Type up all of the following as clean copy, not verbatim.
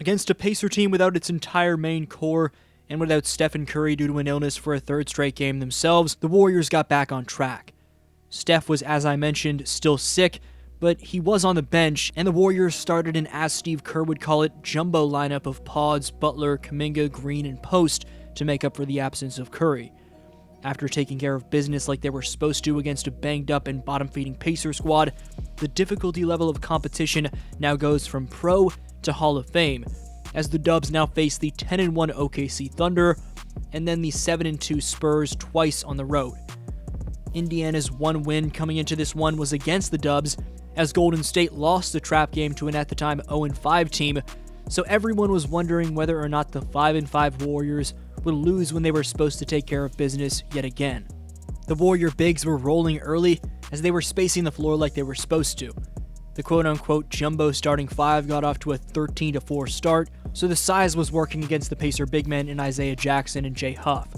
Against a Pacer team without its entire main core, and without Steph Curry due to an illness for a third straight game themselves, the Warriors got back on track. Steph was, as I mentioned, still sick, but he was on the bench, and the Warriors started an, as Steve Kerr would call it, jumbo lineup of Pods, Butler, Kuminga, Green, and Post to make up for the absence of Curry. After taking care of business like they were supposed to against a banged-up and bottom-feeding Pacer squad, the difficulty level of competition now goes from Pro to Hall of Fame, as the Dubs now face the 10-1 OKC Thunder, and then the 7-2 Spurs twice on the road. Indiana's one win coming into this one was against the Dubs, as Golden State lost the trap game to an at the time 0-5 team, so everyone was wondering whether or not the 5-5 Warriors would lose when they were supposed to take care of business yet again. The Warrior bigs were rolling early as they were spacing the floor like they were supposed to. The quote-unquote jumbo starting five got off to a 13-4 start, so the size was working against the Pacer big men in Isaiah Jackson and Jay Huff.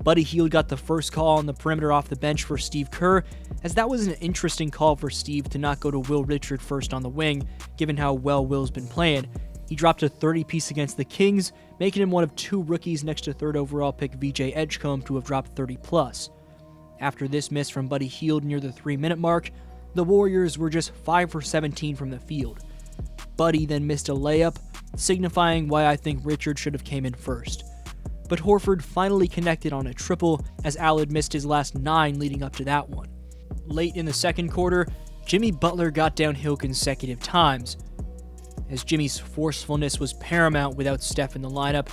Buddy Hield got the first call on the perimeter off the bench for Steve Kerr, as that was an interesting call for Steve to not go to Will Richard first on the wing, given how well Will's been playing. He dropped a 30-piece against the Kings, making him one of two rookies next to third overall pick VJ Edgecombe to have dropped 30+. After this miss from Buddy Hield near the 3-minute mark, the Warriors were just 5 for 17 from the field. Buddy then missed a layup, signifying why I think Richard should have came in first. But Horford finally connected on a triple, as Al had missed his last 9 leading up to that one. Late in the second quarter, Jimmy Butler got downhill consecutive times, as Jimmy's forcefulness was paramount without Steph in the lineup,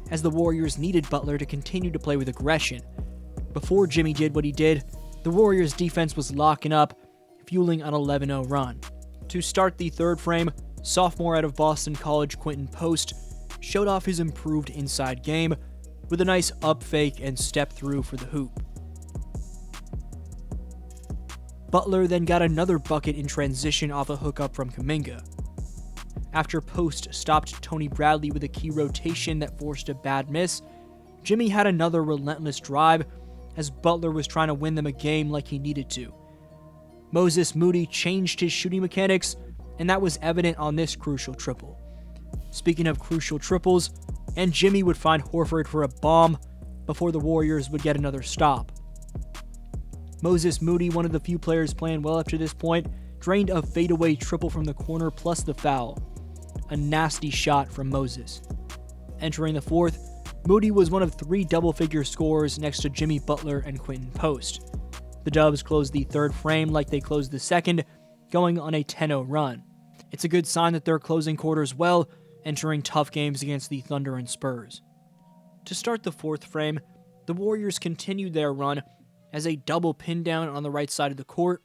as the Warriors needed Butler to continue to play with aggression. Before Jimmy did what he did, the Warriors' defense was locking up, fueling an 11-0 run. To start the third frame, sophomore out of Boston College Quentin Post showed off his improved inside game with a nice up fake and step through for the hoop. Butler then got another bucket in transition off a hookup from Kuminga. After Post stopped Tony Bradley with a key rotation that forced a bad miss, Jimmy had another relentless drive as Butler was trying to win them a game like he needed to. Moses Moody changed his shooting mechanics, and that was evident on this crucial triple. Speaking of crucial triples, and Jimmy would find Horford for a bomb before the Warriors would get another stop. Moses Moody, one of the few players playing well up to this point, drained a fadeaway triple from the corner plus the foul. A nasty shot from Moses. Entering the fourth, Moody was one of 3 double-figure scorers next to Jimmy Butler and Quentin Post. The Dubs closed the third frame like they closed the second, going on a 10-0 run. It's a good sign that they're closing quarters well, entering tough games against the Thunder and Spurs. To start the fourth frame, the Warriors continued their run as a double pin down on the right side of the court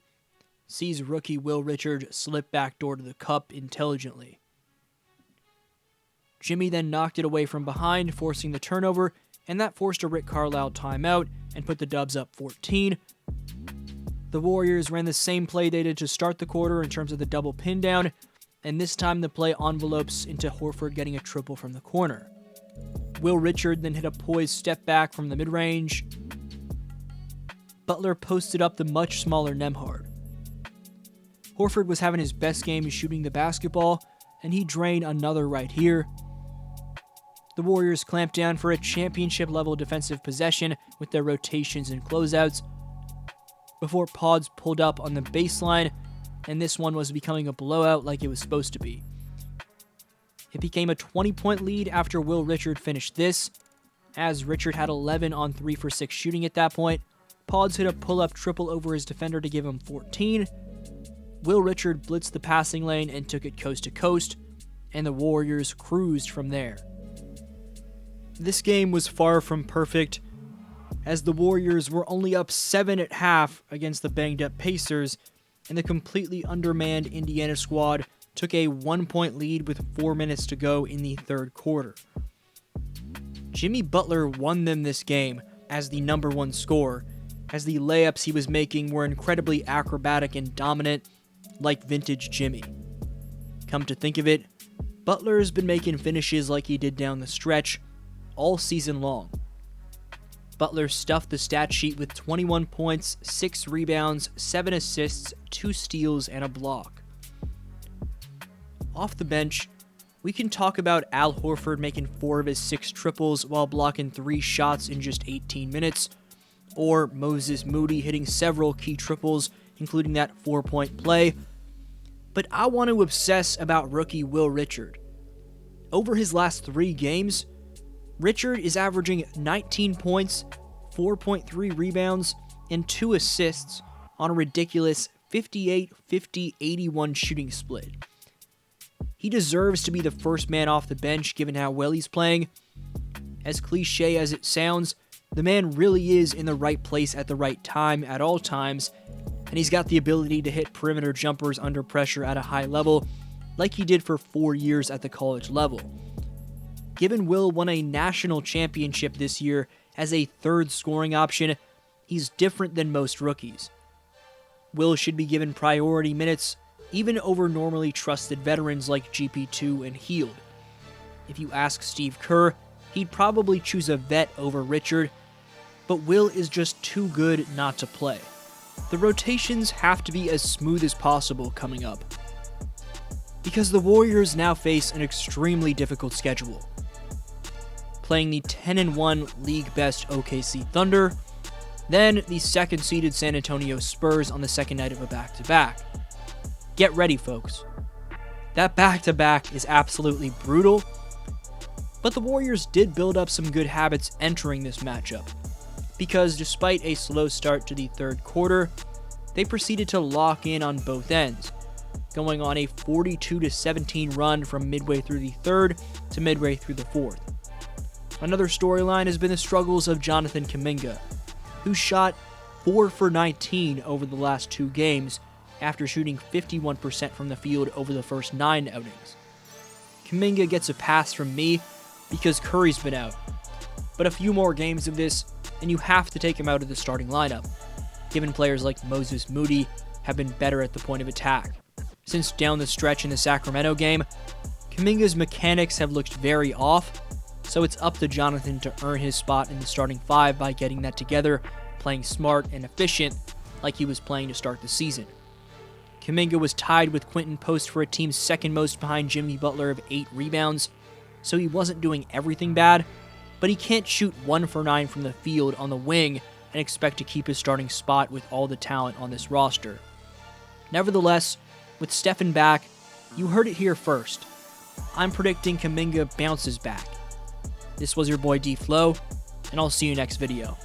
sees rookie Will Richard slip backdoor to the cup intelligently. Jimmy then knocked it away from behind, forcing the turnover, and that forced a Rick Carlisle timeout and put the Dubs up 14. The Warriors ran the same play they did to start the quarter in terms of the double pin down, and this time the play envelopes into Horford getting a triple from the corner. Will Richard then hit a poised step back from the mid-range. Butler posted up the much smaller Nembhard. Horford was having his best game shooting the basketball, and he drained another right here. The Warriors clamped down for a championship-level defensive possession with their rotations and closeouts, before Pods pulled up on the baseline, and this one was becoming a blowout like it was supposed to be. It became a 20-point lead after Will Richard finished this, as Richard had 11 on 3 for 6 shooting at that point. Pods hit a pull-up triple over his defender to give him 14. Will Richard blitzed the passing lane and took it coast to coast, and the Warriors cruised from there. This game was far from perfect, as the Warriors were only up 7 at half against the banged-up Pacers, and the completely undermanned Indiana squad took a 1-point lead with 4 minutes to go in the third quarter. Jimmy Butler won them this game as the number 1 scorer, as the layups he was making were incredibly acrobatic and dominant, like vintage Jimmy. Come to think of it, Butler's been making finishes like he did down the stretch all season long. Butler stuffed the stat sheet with 21 points, 6 rebounds, 7 assists, 2 steals, and a block. Off the bench, We can talk about Al Horford making 4 of his 6 triples while blocking 3 shots in just 18 minutes, or Moses Moody hitting several key triples, including that 4-point play. But I want to obsess about rookie Will Richard. Over his last 3 games, Richard is averaging 19 points, 4.3 rebounds, and 2 assists on a ridiculous 58-50-81 shooting split. He deserves to be the first man off the bench given how well he's playing. As cliche as it sounds, the man really is in the right place at the right time at all times, and he's got the ability to hit perimeter jumpers under pressure at a high level, like he did for 4 years at the college level. Given Will won a national championship this year as a third scoring option, he's different than most rookies. Will should be given priority minutes, even over normally trusted veterans like GP2 and Hield. If you ask Steve Kerr, he'd probably choose a vet over Richard, but Will is just too good not to play. The rotations have to be as smooth as possible coming up, because the Warriors now face an extremely difficult schedule. Playing the 10-1 league best OKC Thunder, then the second-seeded San Antonio Spurs on the second night of a back-to-back. Get ready, folks. That back-to-back is absolutely brutal, but the Warriors did build up some good habits entering this matchup, because despite a slow start to the third quarter, they proceeded to lock in on both ends, going on a 42-17 run from midway through the third to midway through the fourth. Another storyline has been the struggles of Jonathan Kuminga, who shot 4 for 19 over the last 2 games after shooting 51% from the field over the first 9 outings. Kuminga gets a pass from me because Curry's been out, but a few more games of this and you have to take him out of the starting lineup, given players like Moses Moody have been better at the point of attack. Since down the stretch in the Sacramento game, Kuminga's mechanics have looked very off, so it's up to Jonathan to earn his spot in the starting 5 by getting that together, playing smart and efficient like he was playing to start the season. Kuminga was tied with Quinton Post for a team's second most behind Jimmy Butler of 8 rebounds, so he wasn't doing everything bad, but he can't shoot 1 for 9 from the field on the wing and expect to keep his starting spot with all the talent on this roster. Nevertheless, with Stephen back, you heard it here first. I'm predicting Kuminga bounces back. This was your boy DFlow, and I'll see you next video.